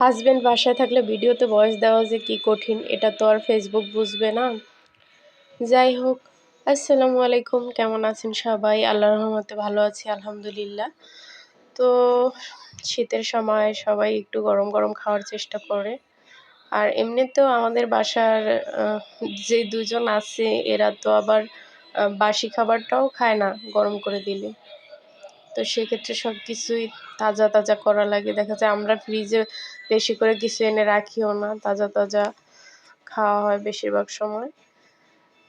Husband বাসায় থাকলে ভিডিওতে ভয়েস দেওয়া যে কি কঠিন, এটা তো আর ফেসবুক বুঝবে না। যাই হোক, আসসালামু আলাইকুম, কেমন আছেন সবাই? আল্লাহর রহমতে ভালো আছি আলহামদুলিল্লাহ। তো শীতের সময় সবাই একটু গরম গরম খাওয়ার চেষ্টা করে। আর এমনিতেও আমাদের বাসার যে দুজন আছে এরা তো আবার বাসি খাবারটাও খায় না গরম করে দিলে। তো সেক্ষেত্রে সব কিছুই তাজা তাজা করা লাগে। দেখা যায় আমরা ফ্রিজে বেশি করে কিছু এনে রাখিও না, তাজা তাজা খাওয়া হয় বেশিরভাগ সময়।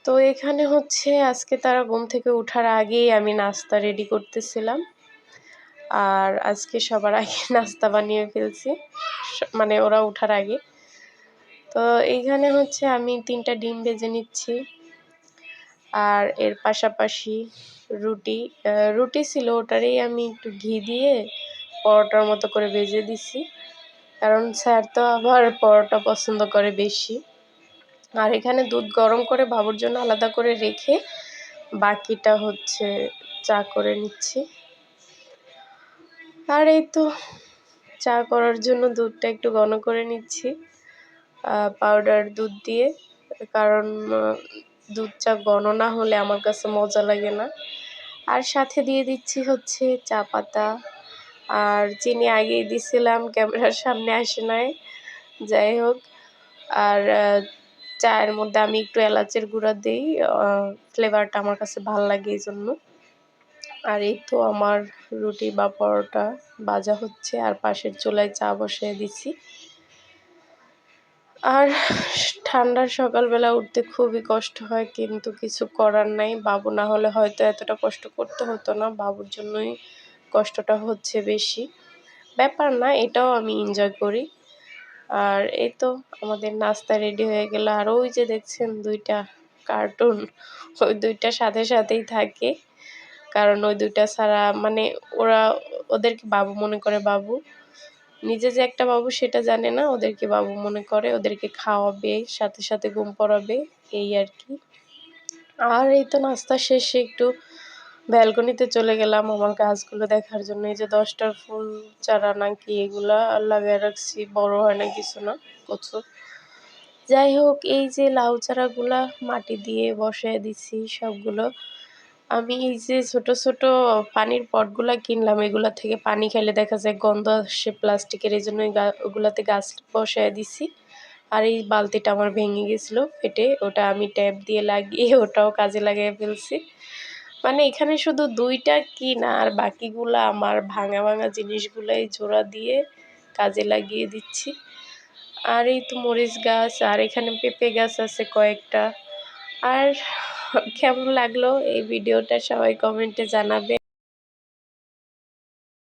তো এখানে হচ্ছে আজকে তারা ঘুম থেকে ওঠার আগেই আমি নাস্তা রেডি করতেছিলাম। আর আজকে সবার আগে নাস্তা বানিয়ে ফেলছি, মানে ওরা ওঠার আগে। তো এইখানে হচ্ছে আমি 3টা ডিম ভেজে নিচ্ছি। আর এর পাশাপাশি রুটি ছিল, ওটারই আমি একটু ঘি দিয়ে পরোটার মতো করে ভেজে দিছি, কারণ স্যার তো আবার পরোটা পছন্দ করে বেশি। আর এখানে দুধ গরম করে বাবুর জন্য আলাদা করে রেখে বাকিটা হচ্ছে চা করে নিচ্ছি। আর এই তো চা করার জন্য দুধটা একটু ঘন করে নিচ্ছি পাউডার দুধ দিয়ে, কারণ দুধ চা ঘন না হলে আমার কাছে মজা লাগে না। আর সাথে দিয়ে দিচ্ছি হচ্ছে চা পাতা, আর চিনি আগেই দিছিলাম, ক্যামেরার সামনে আসে নাই। যাই হোক, আর চায়ের মধ্যে আমি একটু এলাচের গুঁড়া দিই, ফ্লেভারটা আমার কাছে ভালো লাগে এই জন্য। আর এই তো আমার রুটি বা পরোটা ভাজা হচ্ছে, আর পাশের চুলায় চা বসিয়ে দিছি। আর ঠান্ডার সকালবেলা উঠতে খুবই কষ্ট হয়, কিন্তু কিছু করার নাই। বাবু না হলে হয়তো এতটা কষ্ট করতে হতো না, বাবুর জন্যই কষ্টটা হচ্ছে বেশি। ব্যাপার না, এটাও আমি এনজয় করি। আর এই তো আমাদের নাস্তা রেডি হয়ে গেল। আর ওই যে দেখছেন 2টা কার্টুন, ওই 2টা সাথে সাথেই থাকে, কারণ ওই 2টা ছাড়া মানে ওদেরকে বাবু মনে করে। বাবু নিজে যে একটা বাবু সেটা জানে না, ওদেরকে বাবু মনে করে, ওদেরকে খাওয়াবে, সাথে সাথে ঘুম পড়াবে, এই আর কি। আর এই তো নাস্তা শেষে একটু ব্যালকনিতে চলে গেলাম আমার গাছগুলো দেখার জন্য। এই যে 10টার ফুল চারা নাকি এগুলা লাগিয়ে রাখছি, বড় হয় না কিছু না, কচু। যাই হোক, এই যে লাউ চারাগুলা মাটি দিয়ে বসায় দিছি সবগুলো। আমি এই যে ছোট ছোট পানির পটগুলা কিনলাম, এগুলা থেকে পানি খেলে দেখা যায় গন্ধ আসে প্লাস্টিকের, এই জন্য ওগুলাতে গাছ বসায় দিছি। আর এই বালতিটা আমার ভেঙে গেছিলো ফেটে, ওটা আমি ট্যাপ দিয়ে লাগিয়ে ওটাও কাজে লাগিয়ে ফেলছি। মানে এখানে শুধু 2টা কি না, আর বাকিগুলা আমার ভাঙা ভাঙা জিনিসগুলাই জোড়া দিয়ে কাজে লাগিয়ে দিচ্ছি। আর এই তো মরিচ গাছ, আর এখানে পেঁপে গাছ আছে কয়েকটা। আর কেমন লাগলো এই ভিডিওটা সবাই কমেন্টে জানাবে।